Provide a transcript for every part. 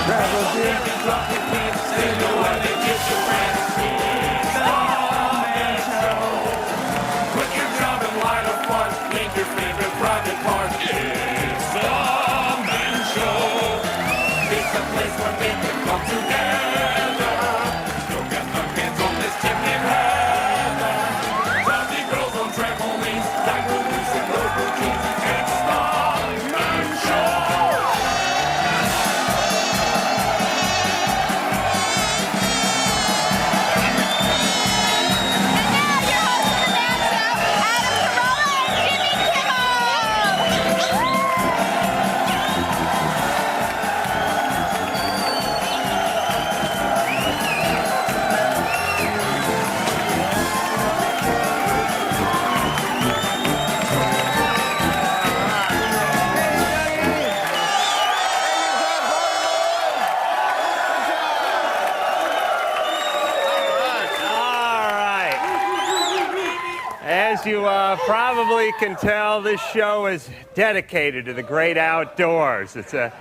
Travel deep, drop your feet, say no one and get your friends. It's the Man Show. Quit your job and light a fun. Make your favorite private part. It's the Man Show. It's the place where men can come together. Don't get the kids on this chimney ladder. Lovely girls on trampolines, like the loose and local jeans. It's the Man Show. As you probably can tell, this show is dedicated to the great outdoors. It's a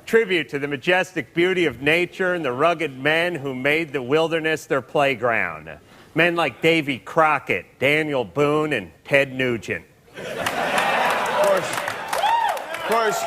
tribute to the majestic beauty of nature and the rugged men who made the wilderness their playground. Men like Davy Crockett, Daniel Boone, and Ted Nugent. Of course,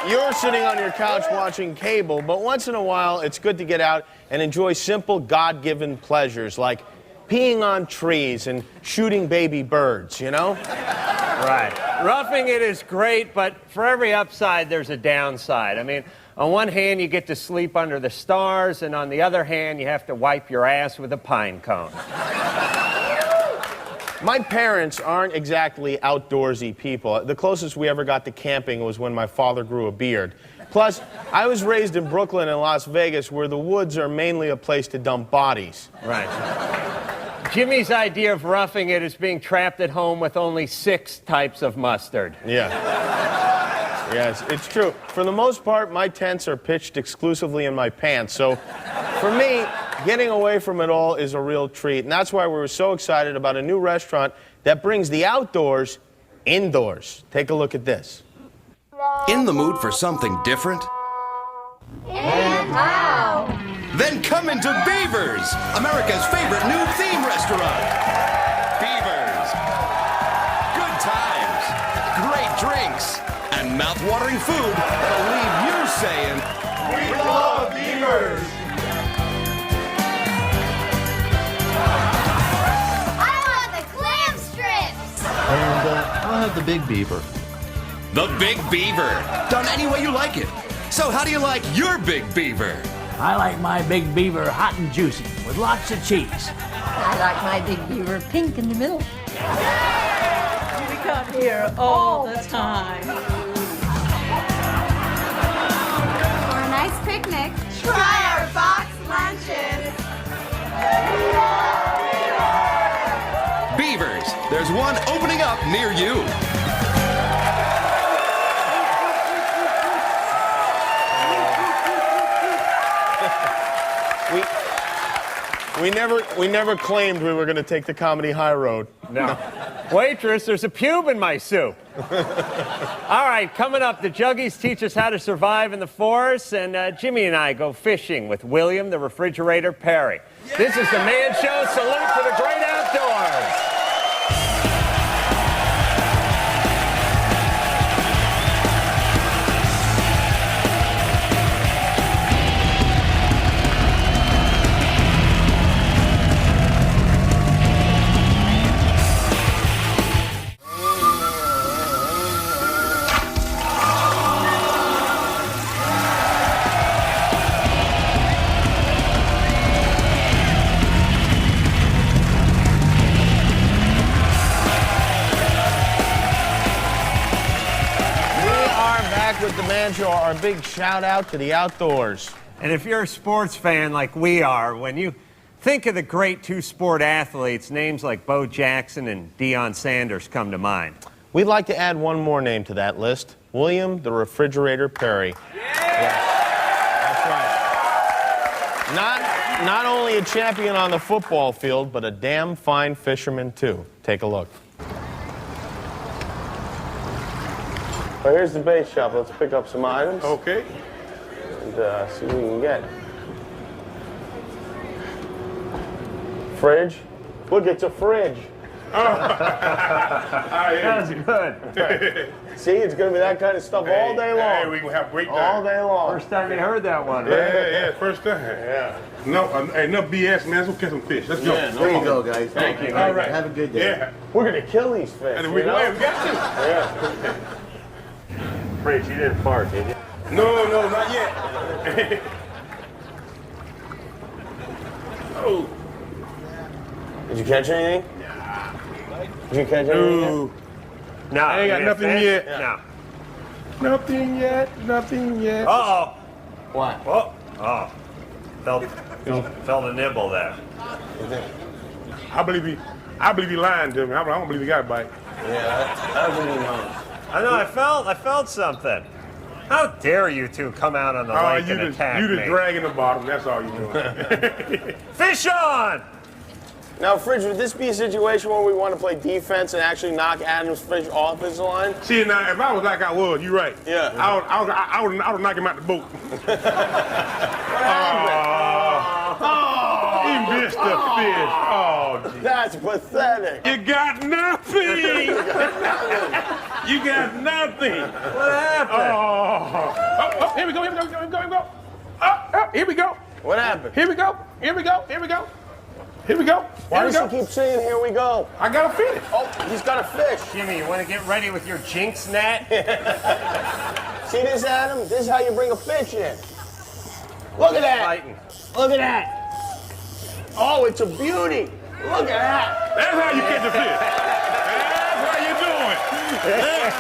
you're sitting on your couch watching cable, but once in a while, it's good to get out and enjoy simple God-given pleasures like peeing on trees and shooting baby birds, you know? Right. Roughing it is great, but for every upside, there's a downside. I mean, on one hand, you get to sleep under the stars, and on the other hand, you have to wipe your ass with a pine cone. My parents aren't exactly outdoorsy people. The closest we ever got to camping was when my father grew a beard. Plus, I was raised in Brooklyn and Las Vegas, where the woods are mainly a place to dump bodies. Right. Jimmy's idea of roughing it is being trapped at home with only 6 types of mustard. Yeah. Yes, it's true. For the most part, my tents are pitched exclusively in my pants. So, for me, getting away from it all is a real treat. And that's why we were so excited about a new restaurant that brings the outdoors indoors. Take a look at this. In the mood for something different? And how? Then come into Beavers, America's favorite new theme restaurant. Beavers. Good times, great drinks, and mouth-watering food that'll leave you saying, "We love Beavers." I want the clam strips. And I'll have the big beaver. The Big Beaver, done any way you like it. So how do you like your Big Beaver? I like my Big Beaver hot and juicy with lots of cheese. I like my Big Beaver pink in the middle. We come here all the time. For a nice picnic, try our box lunches. Beavers, there's one opening up near you. We never claimed we were going to take the comedy high road. No. Waitress, there's a pube in my soup. All right, coming up, the Juggies teach us how to survive in the forest, and Jimmy and I go fishing with William the Refrigerator Perry. Yeah! This is the Man Show. Salute to the great outdoors. With the Man Show, our big shout out to the outdoors. And if you're a sports fan like we are, when you think of the great two-sport athletes, names like Bo Jackson and Deion Sanders come to mind. We'd like to add one more name to that list, William the Refrigerator Perry. Yeah. That's right. Not only a champion on the football field, but a damn fine fisherman too. Take a look. Well, here's the bait shop. Let's pick up some items. Okay. and see what we can get. Fridge? Look, it's a fridge. That's good. See, it's going to be that kind of stuff all day long. Hey, we gonna have a great time. All day long. First time you heard that one, right? Yeah, first time. Yeah. No, no BS, man. Let's go catch some fish. Let's go. Yeah, There you go, guys. Thank you. All right. Have a good day. Yeah. We're going to kill these fish. And we got to. Yeah. Fridge, you didn't fart, did you? No, not yet. Oh. Did you catch anything? Did you catch anything? No. I ain't got nothing yet. No. Nothing yet. Uh-oh. What? Oh. Felt a nibble there. I believe he lying to me. I don't believe he got a bite. Yeah, that's what he knows. I know, I felt something. How dare you two come out on the lake and attack you me? just dragging the bottom. That's all you doing. Fish on! Now, Fridge, would this be a situation where we want to play defense and actually knock Adam's fish off his line? See, now, if I was like I was, you're right. Yeah. I would knock him out the boat. What happened? He missed the fish. Oh, gee. That's pathetic. You got nothing. You got nothing. What happened? Oh, here we go. Here we go. What happened? Here we go. Why does he keep saying, here we go? I got a fish. Oh, he's got a fish. Jimmy, you want to get ready with your jinx net? See this, Adam? This is how you bring a fish in. Look at that. Fighting. Look at that. Oh, it's a beauty. Look at that. That's how you catch a fish.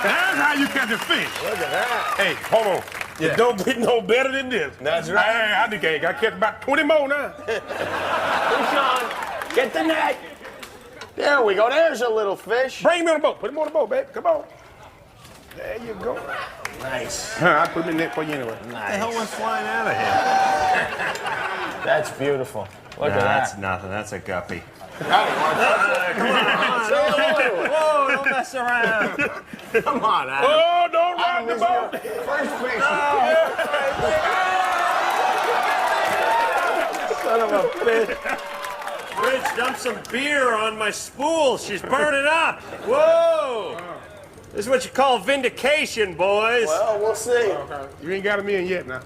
That's how you catch a fish. Look at that. Hey, hold on. You don't get no better than this. That's right. Hey, I think I catch about 20 more now. Push on. Get the net. There we go. There's a little fish. Bring him on the boat. Put him on the boat, baby. Come on. There you go. Nice. I put him in there for you anyway. What the hell went flying out of here? That's beautiful. Look at That's that. nothing. That's a guppy. Come on. Whoa, don't mess around. Come on, Adam. Oh, don't rock the This is boat. your first fish. Son of a bitch. Rich dumped some beer on my spool. She's burning up. Whoa. This is what you call vindication, boys. Well, we'll see. You ain't got him in yet now.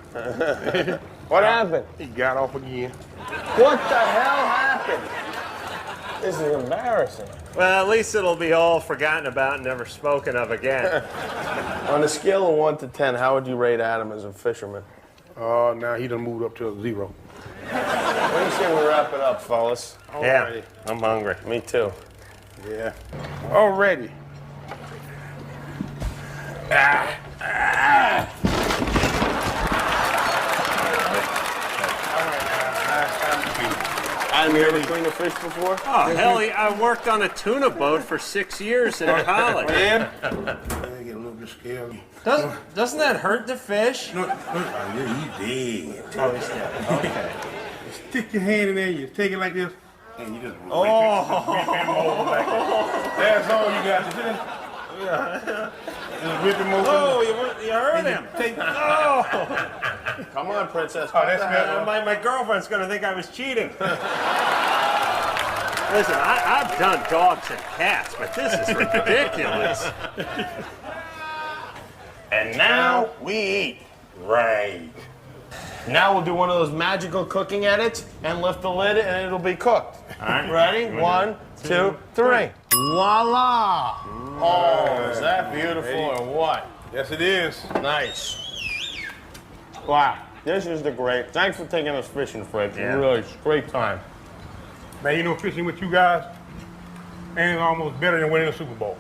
What happened? He got off again. What the hell happened? This is embarrassing. Well, at least it'll be all forgotten about and never spoken of again. On a scale of 1 to 10, how would you rate Adam as a fisherman? Oh, now he done moved up to a 0. What do you say we wrap it up, fellas? Yeah, Alrighty. I'm hungry. Me too. Yeah. Already. Adam, you ever cleaned a fish before? Oh, hell, yeah, I worked on a tuna boat for 6 years in college. Man. I get a little bit scared. Doesn't that hurt the fish? No, yeah, he dead. Oh, he's dead. Okay. Stick your hand in there, you take it like this, and you just rip him over like that. That's all you got to do. Just rip him over. Oh, you hurt him. Oh. Come on, princess. Oh, that's good. My girlfriend's going to think I was cheating. Listen, I've done dogs and cats, but this is ridiculous. And now we eat. Right. Now we'll do one of those magical cooking edits and lift the lid and it'll be cooked. All right. Ready? 1, 2, 3. Voila! Oh, is that beautiful or what? Yes, it is. Nice. Wow. This is the great. Thanks for taking us fishing, Fred. Yeah. Really, it's a great time. Man, you know, fishing with you guys ain't almost better than winning a Super Bowl.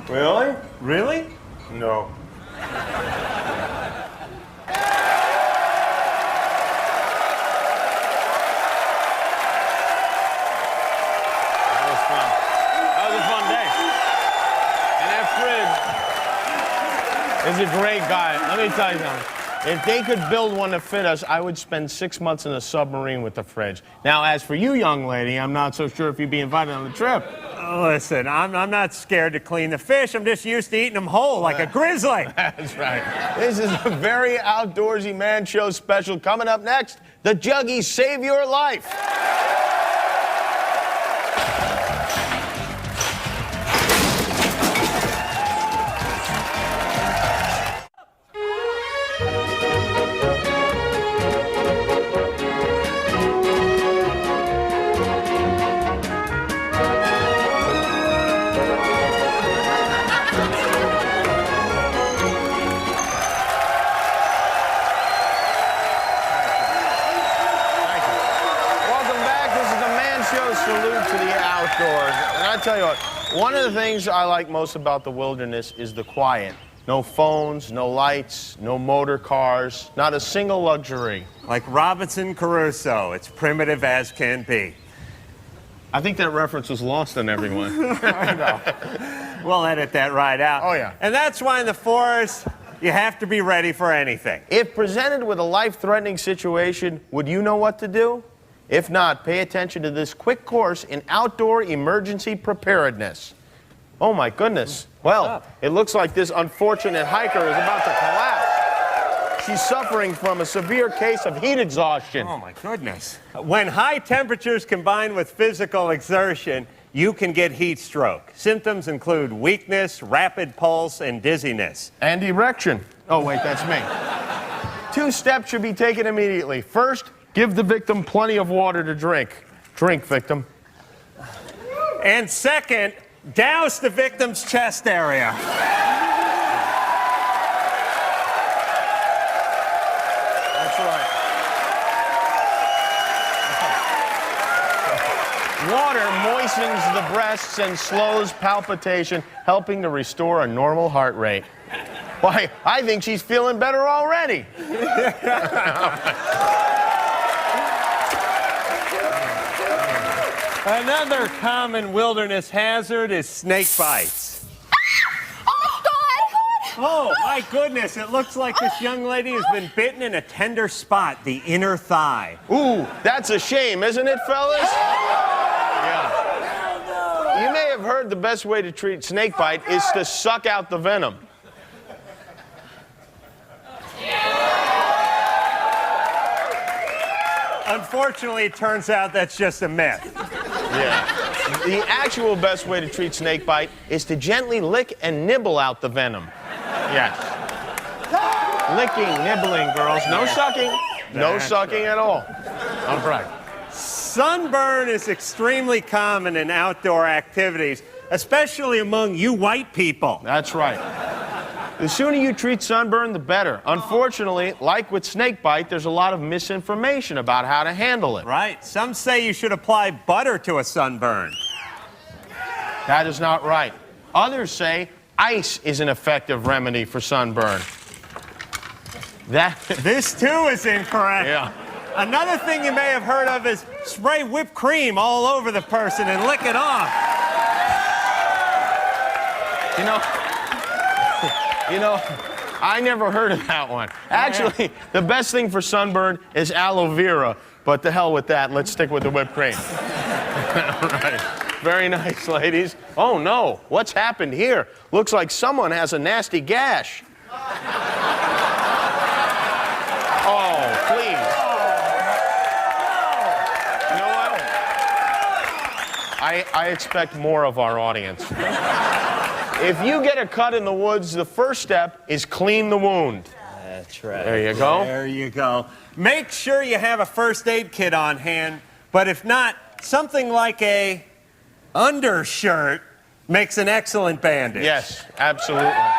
Really? Really? No. That was fun. That was a fun day. And that Fred is a great guy. Let me tell you something. If they could build one to fit us, I would spend 6 months in a submarine with the Fridge. Now, as for you, young lady, I'm not so sure if you'd be invited on the trip. Listen, I'm not scared to clean the fish. I'm just used to eating them whole like a grizzly. That's right. This is a very outdoorsy Man Show special. Coming up next, the Juggies Save Your Life. Salute to the outdoors. And I tell you what, one of the things I like most about the wilderness is the quiet. No phones, no lights, no motor cars, not a single luxury. Like Robinson Crusoe, it's primitive as can be. I think that reference was lost on everyone. I know. We'll edit that right out. Oh, yeah. And that's why in the forest, you have to be ready for anything. If presented with a life-threatening situation, would you know what to do? If not, pay attention to this quick course in outdoor emergency preparedness. Oh my goodness. Well, it looks like this unfortunate hiker is about to collapse. She's suffering from a severe case of heat exhaustion. Oh my goodness. When high temperatures combine with physical exertion, you can get heat stroke. Symptoms include weakness, rapid pulse, and dizziness. And erection. Oh wait, that's me. 2 steps should be taken immediately. First, give the victim plenty of water to drink. Drink, victim. And second, douse the victim's chest area. That's right. Water moistens the breasts and slows palpitation, helping to restore a normal heart rate. Why, I think she's feeling better already. Another common wilderness hazard is snake bites. Oh, my goodness. It looks like this young lady has been bitten in a tender spot, the inner thigh. Ooh, that's a shame, isn't it, fellas? Yeah. You may have heard the best way to treat snake bite is to suck out the venom. Unfortunately, it turns out that's just a myth. Yeah. The actual best way to treat snake bite is to gently lick and nibble out the venom. Yes. Licking, nibbling, girls. No sucking. No sucking at all. All right. Sunburn is extremely common in outdoor activities, especially among you white people. That's right. The sooner you treat sunburn, the better. Unfortunately, like with snake bite, there's a lot of misinformation about how to handle it. Right. Some say you should apply butter to a sunburn. That is not right. Others say ice is an effective remedy for sunburn. This too is incorrect. Yeah. Another thing you may have heard of is spray whipped cream all over the person and lick it off. You know, I never heard of that one. Actually, the best thing for sunburn is aloe vera, but to hell with that. Let's stick with the whipped cream. Right. Very nice, ladies. Oh, no. What's happened here? Looks like someone has a nasty gash. Oh, please. You know what? I expect more of our audience. If you get a cut in the woods, the first step is clean the wound. That's right. There you go. There you go. Make sure you have a first aid kit on hand, but if not, something like a undershirt makes an excellent bandage. Yes, absolutely. Yeah,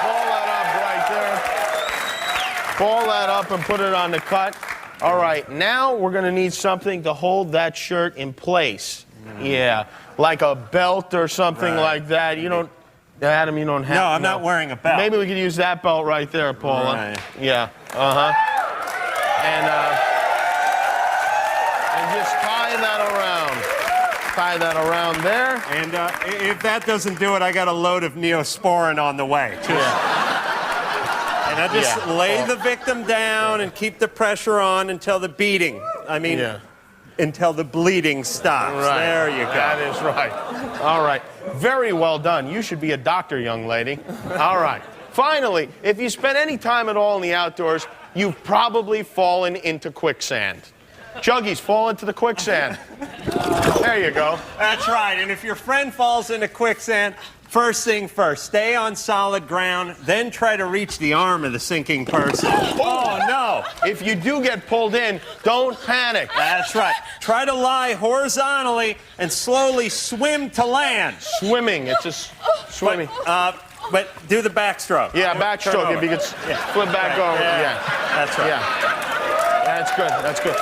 ball that up right there. Ball that up and put it on the cut. All right, now we're going to need something to hold that shirt in place. Yeah, like a belt or something like that. You don't, Adam, you don't have. No, I'm not wearing a belt. Maybe we could use that belt right there, Paula. Right. Yeah, And just tie that around. Tie that around there. And if that doesn't do it, I got a load of Neosporin on the way. And I just lay the victim down and keep the pressure on until the beating. until the bleeding stops. Right. There you go. That is right. All right. Very well done. You should be a doctor, young lady. All right. Finally, if you spend any time at all in the outdoors, you've probably fallen into quicksand. Juggies, fall into the quicksand. There you go. That's right. And if your friend falls into quicksand, first thing first, stay on solid ground, then try to reach the arm of the sinking person. Oh, no. If you do get pulled in, don't panic. That's right. Try to lie horizontally and slowly swim to land. Swimming. It's just swimming. But do the backstroke. Yeah, backstroke. If you could flip back over. Yeah. That's right. Yeah. That's good. That's good.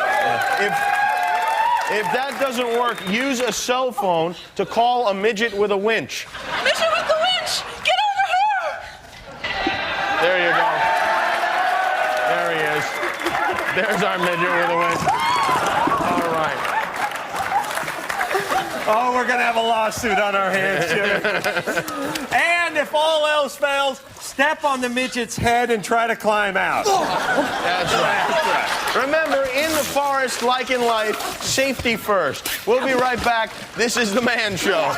If that doesn't work, use a cell phone to call a midget with a winch. Midget with the winch! Get over here! There you go. There he is. There's our midget with a winch. All right. Oh, we're going to have a lawsuit on our hands, Jimmy. And if all else fails, step on the midget's head and try to climb out. That's right. Remember, in the forest, like in life, safety first. We'll be right back. This is The Man Show.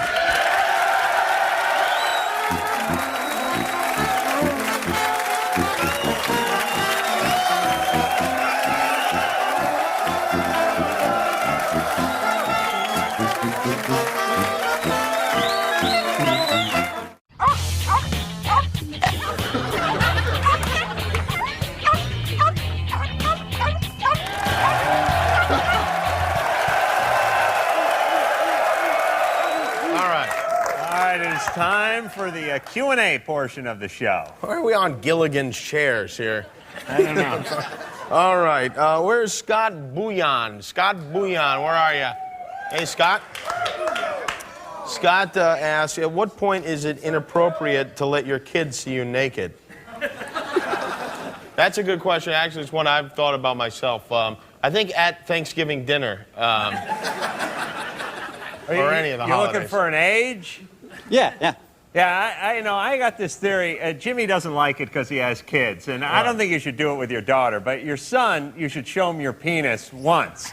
Time for the Q&A portion of the show. Why are we on Gilligan's chairs here? I don't know. All right. Where's Scott Bouillon? Scott Bouillon, where are you? Hey, Scott. Scott asks, at what point is it inappropriate to let your kids see you naked? That's a good question. Actually, it's one I've thought about myself. I think at Thanksgiving dinner. Or any of the You're holidays. looking for an age? Yeah. Yeah, I got this theory. Jimmy doesn't like it because he has kids, and I don't think you should do it with your daughter, but your son, you should show him your penis once.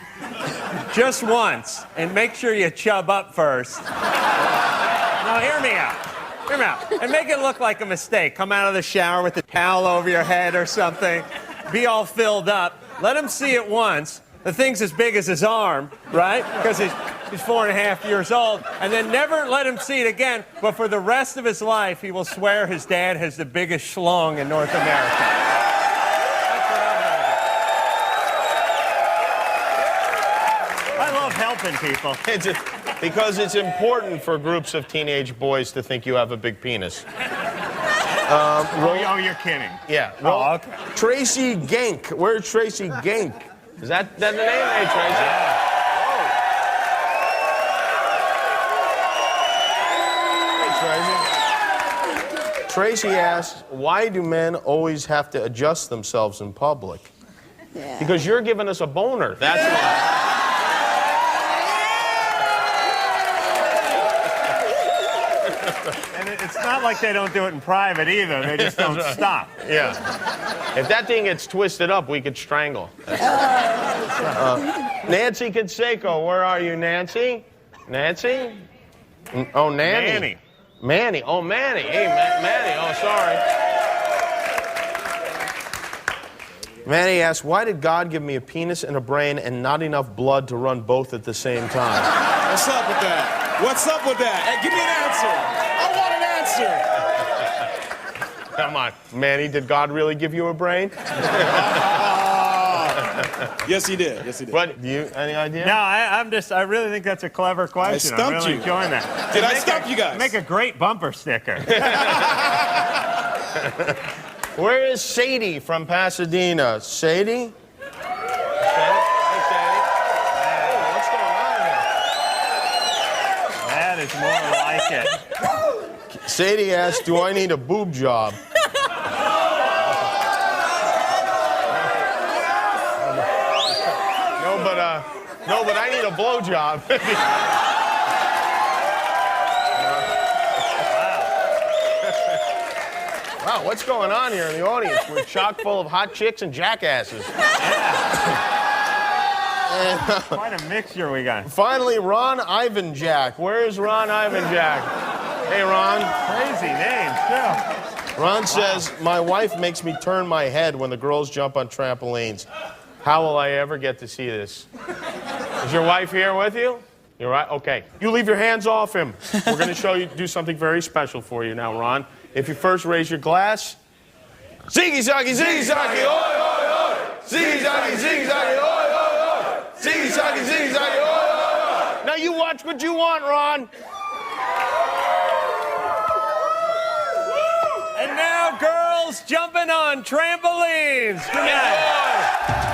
Just once, and make sure you chub up first. Now, hear me out. Hear me out. And make it look like a mistake. Come out of the shower with a towel over your head or something. Be all filled up. Let him see it once. The thing's as big as his arm, right? Because he's 4.5 years old. And then never let him see it again. But for the rest of his life, he will swear his dad has the biggest schlong in North America. I love helping people. Because it's important for groups of teenage boys to think you have a big penis. Oh, you're kidding. Yeah. Oh, okay. Tracy Genk. Where's Tracy Genk? Is that the name? Hey, Tracy. Yeah. Hey, Tracy. Tracy asks, why do men always have to adjust themselves in public? Yeah. Because you're giving us a boner. That's why. And it's not like they don't do it in private either. They just don't stop. Yeah. If that thing gets twisted up, we could strangle. Nancy Canseco, where are you, Nancy? Nancy? Oh, Nanny. Manny. Oh, Manny. Hey, Manny. Oh, sorry. Manny asks, why did God give me a penis and a brain and not enough blood to run both at the same time? What's up with that? What's up with that? Hey, give me an answer. I want an answer. Come on. Manny, did God really give you a brain? Yes, he did. Yes, he did. But do you, any idea? No, I really think that's a clever question. I stumped I'm really you. enjoying that. Did I stump you guys? Make a great bumper sticker. Where is Sadie from Pasadena? Sadie? Hey, Sadie. Hey, what's going on here? That is more like it. Sadie asks, do I need a boob job? No, but I need a blow job. Wow, what's going on here in the audience? We're chock full of hot chicks and jackasses. Quite a mixture we got. Finally, Ron Ivan Jack. Where is Ron Ivan Jack? Hey, Ron. Crazy names, too. Ron says, my wife makes me turn my head when the girls jump on trampolines. How will I ever get to see this? Is your wife here with you? You're right? Okay. You leave your hands off him. We're going to do something very special for you now, Ron. If you first raise your glass. Ziggy Zaggy, Ziggy Zaggy, oi, oi, oi! Ziggy Zaggy, Ziggy Zaggy, oi, oi, oi! Ziggy Zaggy, Ziggy Zaggy, oi, oi, oi! Now you watch what you want, Ron. And now girls jumping on trampolines. Good night.